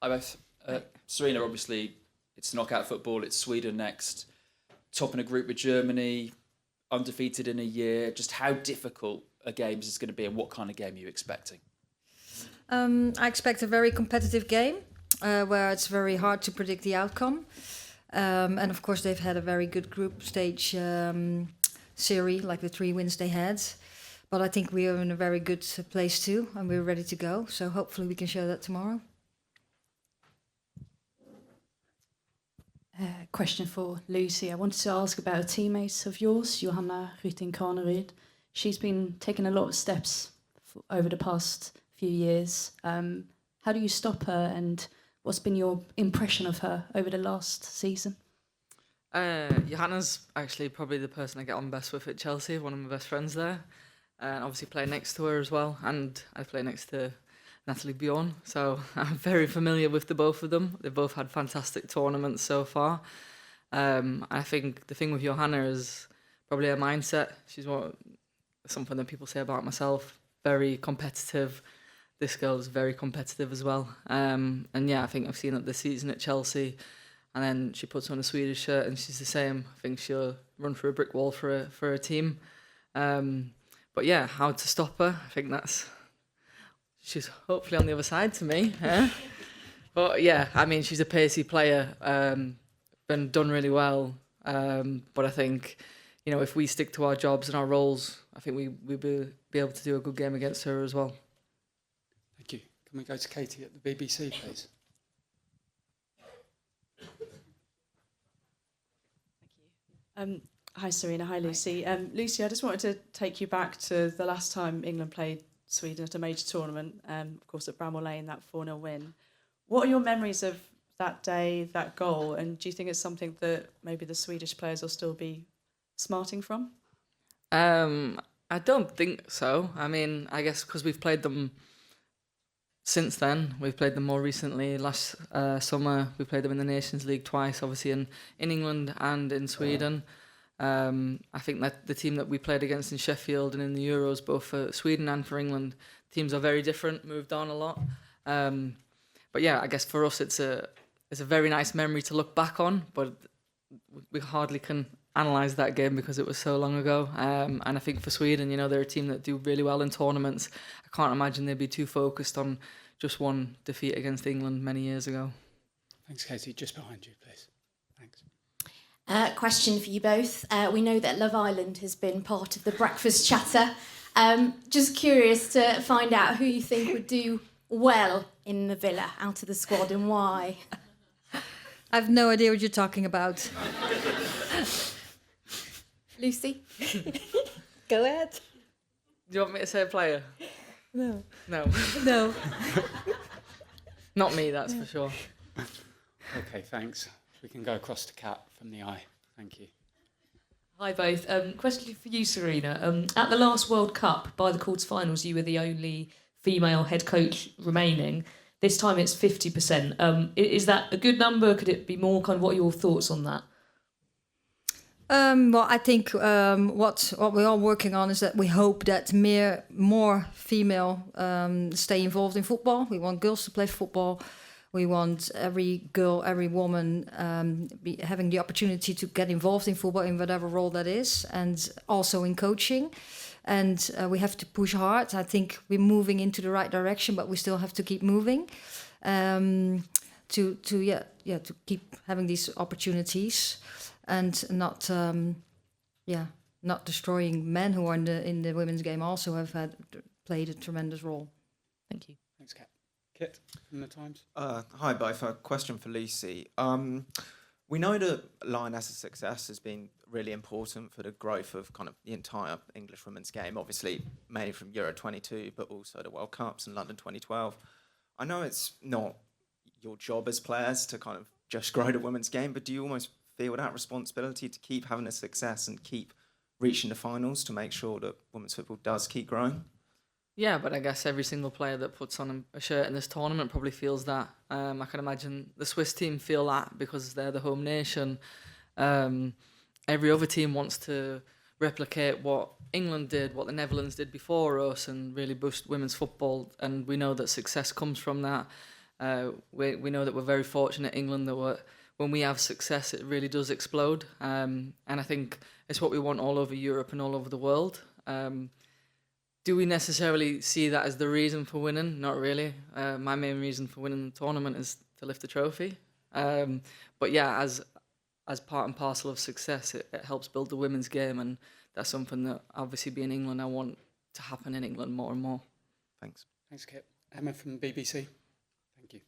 I both. Sarina, obviously, it's knockout football. It's Sweden next. Top in a group with Germany, undefeated in a year. Just how difficult a game is this going to be, and what kind of game are you expecting? I expect a very competitive game where it's very hard to predict the outcome. And of course, they've had a very good group stage series, like the 3 wins they had. But I think we are in a very good place too, and we're ready to go. So hopefully we can show that tomorrow. Question for Lucy. I wanted to ask about a teammate of yours, Johanna Rytting-Kaneryd. She's been taking a lot of steps over the past few years. How do you stop her, and what's been your impression of her over the last season? Johanna's actually probably the person I get on best with at Chelsea, one of my best friends there. And obviously play next to her as well, and I play next to Natalie Bjorn, so I'm very familiar with the both of them. They've both had fantastic tournaments so far. I think the thing with Johanna is probably her mindset. She's something that people say about myself, very competitive. This girl is very competitive as well. And yeah, I think I've seen it this season at Chelsea, and then she puts on a Swedish shirt and she's the same. I think she'll run through a brick wall for a team. But yeah, how to stop her, I think she's hopefully on the other side to me. But yeah, I mean, she's a pacey player, been done really well. But I think, if we stick to our jobs and our roles, I think we'll be able to do a good game against her as well. Thank you. Can we go to Katie at the BBC, please? Thank you. Hi, Sarina. Hi, Lucy. Lucy, I just wanted to take you back to the last time England played Sweden at a major tournament, of course at Bramall Lane, that 4-0 win. What are your memories of that day, that goal, and do you think it's something that maybe the Swedish players will still be smarting from? I don't think so. I mean, I guess because we've played them since then. We've played them more recently. Last summer, we played them in the Nations League twice, obviously in England and in Sweden. I think that the team that we played against in Sheffield and in the Euros, both for Sweden and for England, teams are very different, moved on a lot. But yeah, I guess for us it's a very nice memory to look back on, but we hardly can analyse that game because it was so long ago. And I think for Sweden, they're a team that do really well in tournaments. I can't imagine they'd be too focused on just one defeat against England many years ago. Thanks, Katie. Just behind you, please. Thanks. Question for you both. We know that Love Island has been part of the breakfast chatter. Just curious to find out who you think would do well in the villa out of the squad and why. I have no idea what you're talking about. Lucy? Go ahead. Do you want me to say a player? No. No. No. Not me, that's for sure. Okay, thanks. We can go across to Kat from the eye. Thank you. Hi both. Question for you, Sarina. At the last World Cup, by the quarterfinals, you were the only female head coach remaining. This time it's 50%. Is that a good number? Could it be more? What are your thoughts on that? Well, I think what we're all working on is that we hope that more female stay involved in football. We want girls to play football. We want every girl, every woman having the opportunity to get involved in football in whatever role that is, and also in coaching. And we have to push hard. I think we're moving into the right direction, but we still have to keep moving to keep having these opportunities and not destroying men who are in the women's game. Also have played a tremendous role. Thank you. Thanks, Kat. Kit from the Times. Hi, both. A question for Lucy. We know that Lionesses' success has been really important for the growth of kind of the entire English women's game, obviously mainly from Euro 22, but also the World Cups and London 2012. I know it's not your job as players to kind of just grow the women's game, but do you almost feel that responsibility to keep having a success and keep reaching the finals to make sure that women's football does keep growing? Yeah, but I guess every single player that puts on a shirt in this tournament probably feels that. I can imagine the Swiss team feel that because they're the home nation. Every other team wants to replicate what England did, what the Netherlands did before us, and really boost women's football. And we know that success comes from that. We know that we're very fortunate in England that when we have success, it really does explode. And I think it's what we want all over Europe and all over the world. Do we necessarily see that as the reason for winning? Not really. My main reason for winning the tournament is to lift the trophy. But yeah, as part and parcel of success, it helps build the women's game, and that's something that obviously being England, I want to happen in England more and more. Thanks. Thanks, Kit. Emma from BBC. Thank you.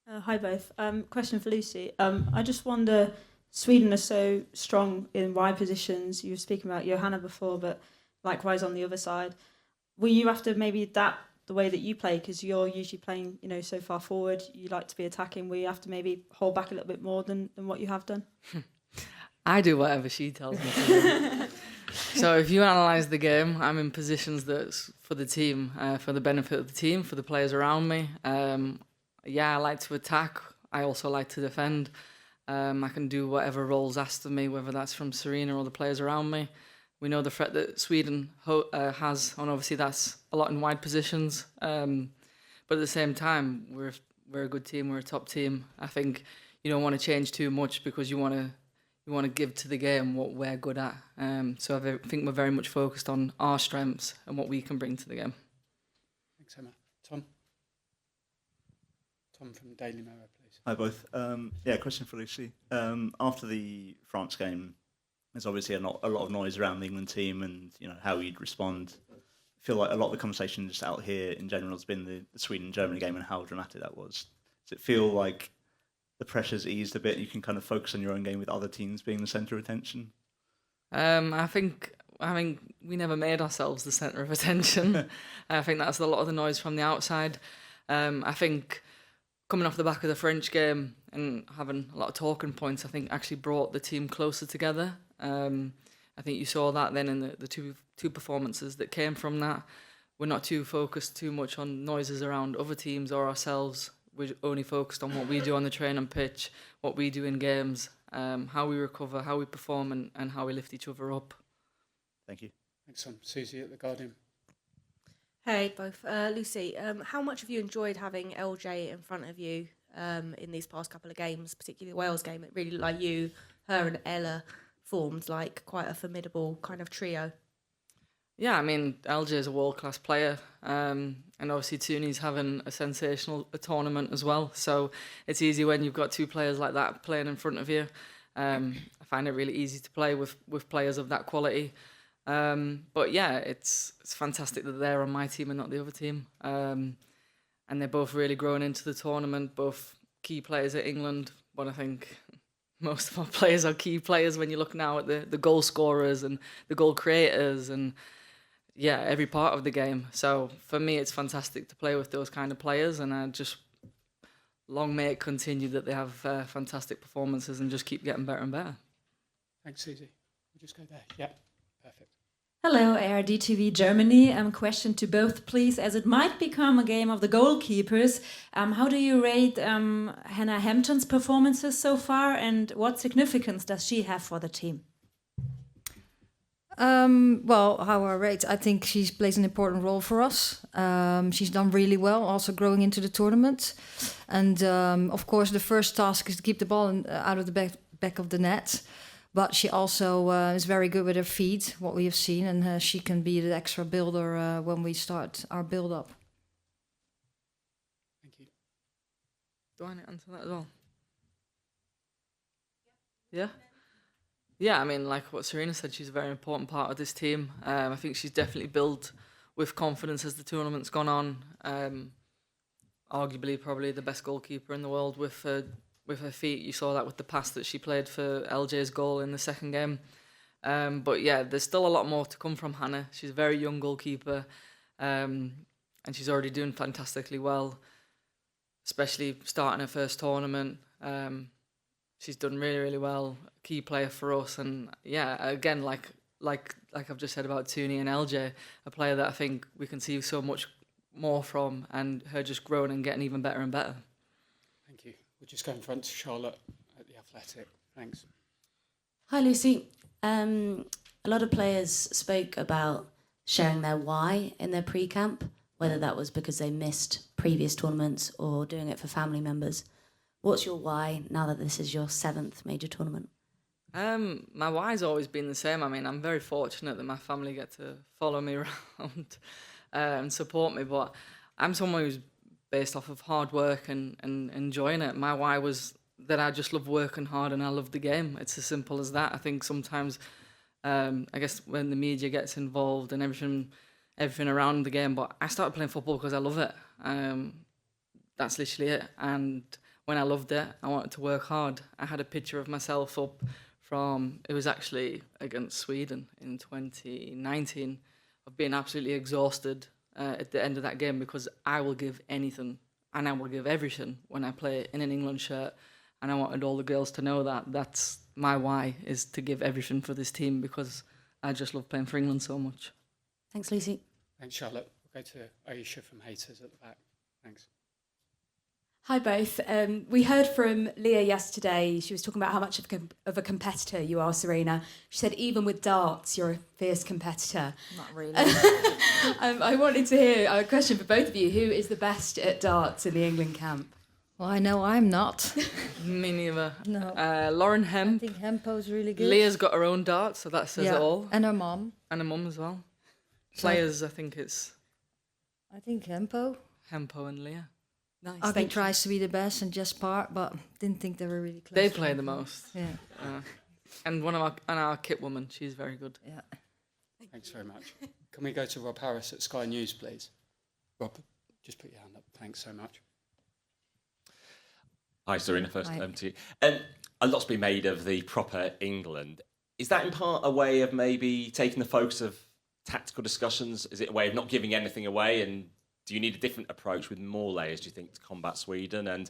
Hi both. Question for Lucy. I just wonder, Sweden are so strong in wide positions. You were speaking about Johanna before, but likewise on the other side. Will you have to maybe adapt the way that you play, because you're usually playing, so far forward, you like to be attacking? Will you have to maybe hold back a little bit more than what you have done? I do whatever she tells me to do. So if you analyse the game, I'm in positions that's for the team, for the benefit of the team, for the players around me. I like to attack. I also like to defend. I can do whatever roles asked of me, whether that's from Sarina or the players around me. We know the threat that Sweden has, and obviously that's a lot in wide positions. But at the same time, we're a good team. We're a top team. I think you don't want to change too much, because you want to give to the game what we're good at. So I think we're very much focused on our strengths and what we can bring to the game. Thanks, Emma. Tom? Tom from Daily Mirror, please. Hi both. Question for Lucy. After the France game, there's obviously a lot of noise around the England team and how you'd respond. I feel like a lot of the conversation just out here in general has been the Sweden-Germany game and how dramatic that was. Does it feel like the pressure's eased a bit? You can kind of focus on your own game with other teams being the centre of attention? I think we never made ourselves the centre of attention. I think that's a lot of the noise from the outside. I think coming off the back of the French game and having a lot of talking points, I think actually brought the team closer together. I think you saw that then in the two performances that came from that. We're not too focused too much on noises around other teams or ourselves. We're only focused on what we do on the training pitch, what we do in games, how we recover, how we perform, and how we lift each other up. Thank you. Thanks, Tom. Susie at The Guardian. Hey, both. Lucy, how much have you enjoyed having LJ in front of you in these past couple of games, particularly the Wales game? It really looked like you, her and Ella formed like quite a formidable kind of trio. Yeah, I mean, LJ is a world-class player, and obviously Tooney's having a sensational tournament as well, so it's easy when you've got two players like that playing in front of you. I find it really easy to play with players of that quality. But yeah, it's fantastic that they're on my team and not the other team. And they're both really growing into the tournament, both key players at England, but I think most of our players are key players when you look now at the goal scorers and the goal creators and every part of the game. So for me, it's fantastic to play with those kind of players, and I just long may it continue that they have fantastic performances and just keep getting better and better. Thanks, Susie. We'll just go there. Yeah, perfect. Hello, ARD TV Germany. Question to both, please. As it might become a game of the goalkeepers, how do you rate Hannah Hampton's performances so far, and what significance does she have for the team? Well, how I rate, I think she plays an important role for us. She's done really well, also growing into the tournament. And of course, the first task is to keep the ball out of the back of the net. But she also is very good with her feet, what we have seen, and she can be the extra builder when we start our build-up. Thank you. Do I answer that as well? Yeah? Yeah, I mean, like what Sarina said, she's a very important part of this team. I think she's definitely built with confidence as the tournament's gone on. Arguably, probably the best goalkeeper in the world with her feet. You saw that with the pass that she played for LJ's goal in the second game. But yeah, there's still a lot more to come from Hannah. She's a very young goalkeeper, and she's already doing fantastically well, especially starting her first tournament. She's done really, really well. Key player for us, and yeah, again, like I've just said about Tooney and LJ, a player that I think we can see so much more from, and her just growing and getting even better and better. Thank you. We'll just go in front to Charlotte at The Athletic. Thanks. Hi, Lucy. A lot of players spoke about sharing their why in their pre-camp. whether that was because they missed previous tournaments or doing it for family members. What's your why now that this is your 7th major tournament? My why's always been the same. I mean, I'm very fortunate that my family get to follow me around and support me, but I'm someone who's based off of hard work and enjoying it. My why was that I just love working hard and I love the game. It's as simple as that. I think sometimes, I guess when the media gets involved and everything around the game, but I started playing football because I love it. That's literally it. And when I loved it, I wanted to work hard. I had a picture of myself up from, it was actually against Sweden in 2019, of being absolutely exhausted at the end of that game, because I will give anything and I will give everything when I play in an England shirt. And I wanted all the girls to know that that's my why, is to give everything for this team, because I just love playing for England so much. Thanks, Lucy. Thanks, Charlotte. We'll go to Aisha from Haters at the back. Thanks. Hi both. We heard from Leah yesterday. She was talking about how much of a competitor you are, Sarina. She said even with darts, you're a fierce competitor. Not really. I wanted to hear a question for both of you. Who is the best at darts in the England camp? Well, I know I'm not. Me neither. No. Lauren Hemp. I think Hempo's really good. Leah's got her own dart, so that says it all. And her mom. And her mum as well. Players, I think it's... I think Hempo. Hempo and Leah. Nice. Aggie tries to be the best and just part, but didn't think they were really close. They play the most. Yeah. And our kit woman, she's very good. Yeah. Thanks very much. Can we go to Rob Harris at Sky News, please? Rob, just put your hand up. Thanks so much. Hi, Sarina. First Hi. to you. A lot's been made of the proper England. Is that in part a way of maybe taking the focus of tactical discussions? Is it a way of not giving anything away? And do you need a different approach with more layers, do you think, to combat Sweden? And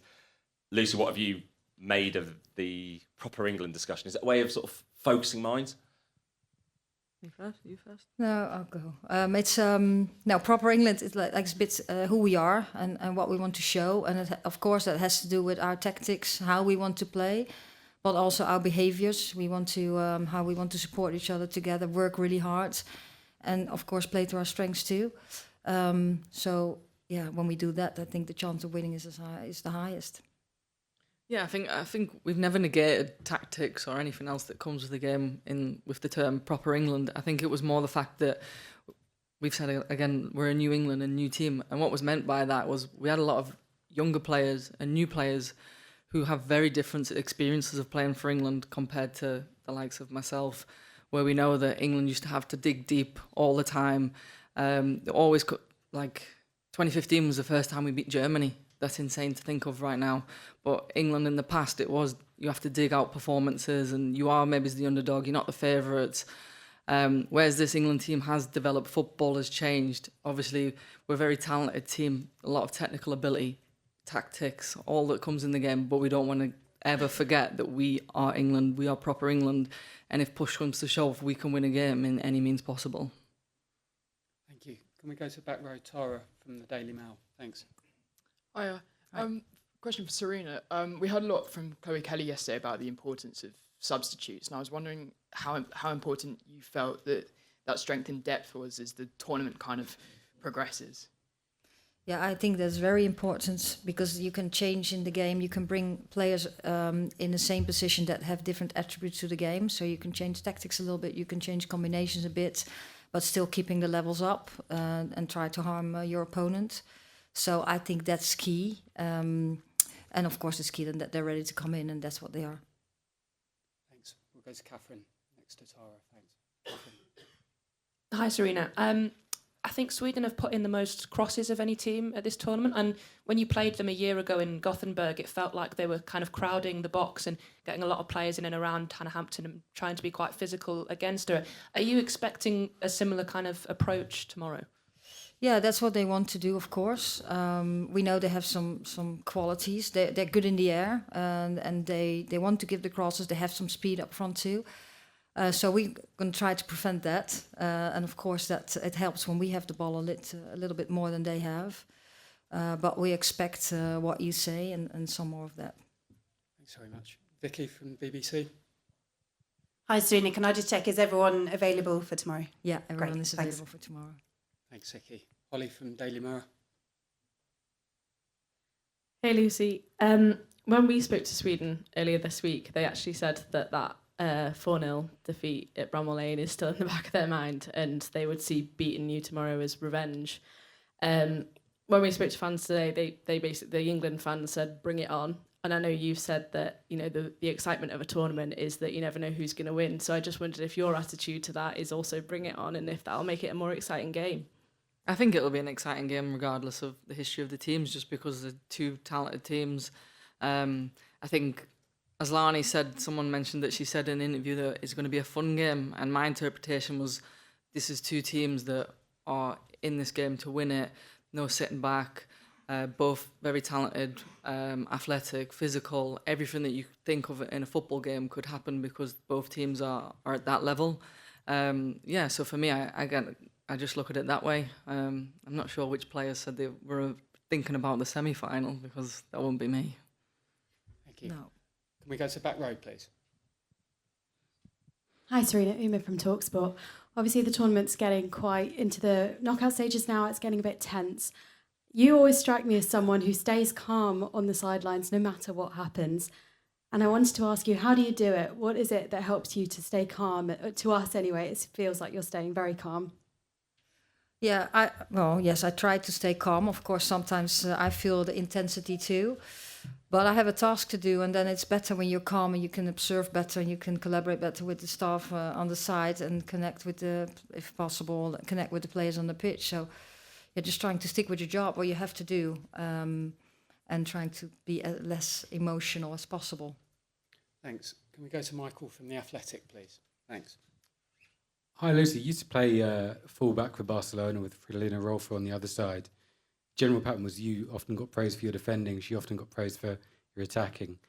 Lucy, what have you made of the proper England discussion? Is it a way of sort of focusing minds? You first. No, I'll go. It's no, proper England is like a bit who we are and what we want to show, and of course that has to do with our tactics, how we want to play, but also our behaviors. We want to how we want to support each other together, work really hard, and of course play to our strengths too. So yeah, when we do that, I think the chance of winning is the highest. Yeah, I think we've never negated tactics or anything else that comes with the game with the term proper England. I think it was more the fact that we've said again, we're a new England, a new team, and what was meant by that was we had a lot of younger players and new players who have very different experiences of playing for England compared to the likes of myself, where we know that England used to have to dig deep all the time. Always, like 2015 was the first time we beat Germany. That's insane to think of right now. But England in the past, it was, you have to dig out performances and you are maybe the underdog, you're not the favourites. Whereas this England team has developed, football has changed. Obviously, we're a very talented team, a lot of technical ability, tactics, all that comes in the game, but we don't want to ever forget that we are England, we are proper England, and if push comes to shove, we can win a game in any means possible. Thank you. Can we go to back row, Tara from the Daily Mail? Thanks. Hiya. Question for Sarina. We heard a lot from Chloe Kelly yesterday about the importance of substitutes, and I was wondering how important you felt that strength in depth was as the tournament kind of progresses. Yeah, I think that's very important because you can change in the game. You can bring players in the same position that have different attributes to the game. So you can change tactics a little bit. You can change combinations a bit, but still keeping the levels up and try to harm your opponent. So I think that's key. And of course, it's key then that they're ready to come in, and that's what they are. Thanks. We'll go to Catherine next to Tara. Thanks. Catherine. Hi, Sarina. I think Sweden have put in the most crosses of any team at this tournament. And when you played them a year ago in Gothenburg, it felt like they were kind of crowding the box and getting a lot of players in and around Hannah Hampton and trying to be quite physical against her. Are you expecting a similar kind of approach tomorrow? Yeah, that's what they want to do, of course. We know they have some qualities. They're good in the air, and they want to give the crosses. They have some speed up front too. So we're going to try to prevent that. And of course, that it helps when we have the ball a little bit more than they have. But we expect what you say and some more of that. Thanks very much. Vicky from BBC. Hi, Tooney. Can I just check, is everyone available for tomorrow? Yeah, everyone Great, is available for tomorrow. Thanks, Vicky. Holly from Daily Mirror. Hey Lucy, when we spoke to Sweden earlier this week, they actually said that 4-0 defeat at Bramall Lane is still in the back of their mind, and they would see beating you tomorrow as revenge. When we spoke to fans today, they basically, the England fans said, bring it on. And I know you've said that, you know, the excitement of a tournament is that you never know who's going to win. So I just wondered if your attitude to that is also bring it on, and if that'll make it a more exciting game. I think it'll be an exciting game regardless of the history of the teams, just because they're two talented teams. I think, as Lani said, someone mentioned that she said in an interview that it's going to be a fun game, and my interpretation was this is two teams that are in this game to win it, no sitting back, both very talented, athletic, physical, everything that you think of in a football game could happen because both teams are at that level. So for me, I just look at it that way. I'm not sure which players said they were thinking about the semi-final, because that won't be me. Thank you. No. Can we go to back row, please? Hi, Sarina, Uma from TalkSport. Obviously, the tournament's getting quite into the knockout stages now. It's getting a bit tense. You always strike me as someone who stays calm on the sidelines no matter what happens. And I wanted to ask you, how do you do it? What is it that helps you to stay calm? To us, anyway, it feels like you're staying very calm. Yeah, I try to stay calm. Of course, sometimes I feel the intensity too. But I have a task to do, and then it's better when you're calm and you can observe better and you can collaborate better with the staff on the side and connect with if possible, connect with the players on the pitch. So you're just trying to stick with your job, what you have to do, and trying to be as less emotional as possible. Thanks. Can we go to Michael from The Athletic, please? Thanks. Hi, Lucy. You used to play full-back for Barcelona with Fridolina Rolfo on the other side. General pattern was you often got praised for your defending. She often got praised for your attacking.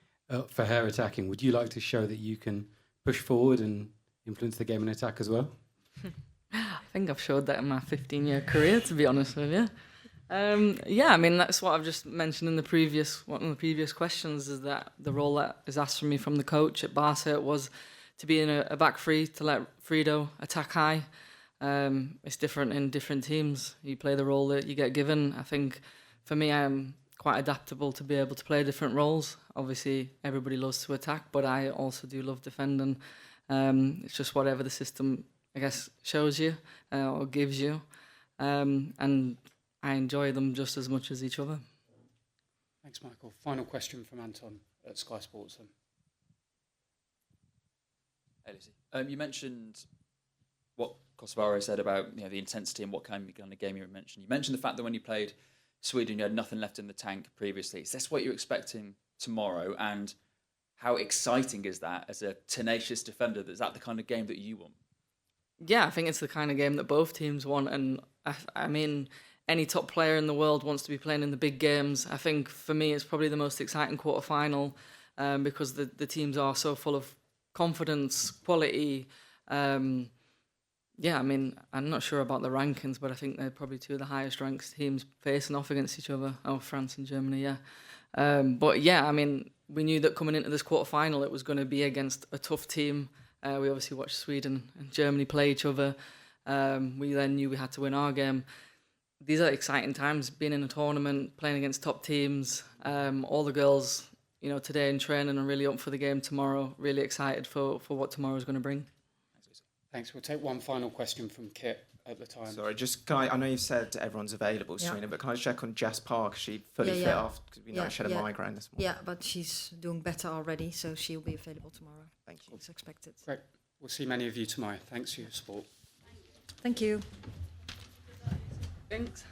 For her attacking, would you like to show that you can push forward and influence the game in attack as well? I think I've showed that in my 15-year career, to be honest with you. I mean, that's what I've just mentioned in one of the previous questions, is that the role that is asked from me from the coach at Barca was to be in a back three, to let Frido attack high. It's different in different teams. You play the role that you get given. I think for me, I'm quite adaptable to be able to play different roles. Obviously, everybody loves to attack, but I also do love defending. It's just whatever the system, I guess, shows you or gives you. And I enjoy them just as much as each other. Thanks, Michael. Final question from Anton at Sky Sports. Hey, Lucy. You mentioned what Kosovare said about the intensity and what kind of game you mentioned. You mentioned the fact that when you played Sweden, you had nothing left in the tank previously. Is this what you're expecting tomorrow? And how exciting is that as a tenacious defender? Is that the kind of game that you want? Yeah, I think it's the kind of game that both teams want. And I mean, any top player in the world wants to be playing in the big games. I think for me, it's probably the most exciting quarterfinal because the teams are so full of confidence, quality. I mean, I'm not sure about the rankings, but I think they're probably two of the highest ranked teams facing off against each other. Oh, France and Germany, yeah. I mean, we knew that coming into this quarterfinal, it was going to be against a tough team. We obviously watched Sweden and Germany play each other. We then knew we had to win our game. These are exciting times, being in a tournament, playing against top teams. All the girls, today in training are really up for the game tomorrow, really excited for what tomorrow is going to bring. Thanks. We'll take one final question from Kit at the time. Sorry, I know you've said everyone's available, Sarina, but can I check on Jess Park? Is she fully fit after? Because we know she had a migraine this morning. Yeah, but she's doing better already, so she'll be available tomorrow. Thank you. It's expected. Great. We'll see many of you tomorrow. Thanks for your support. Thank you. Thanks.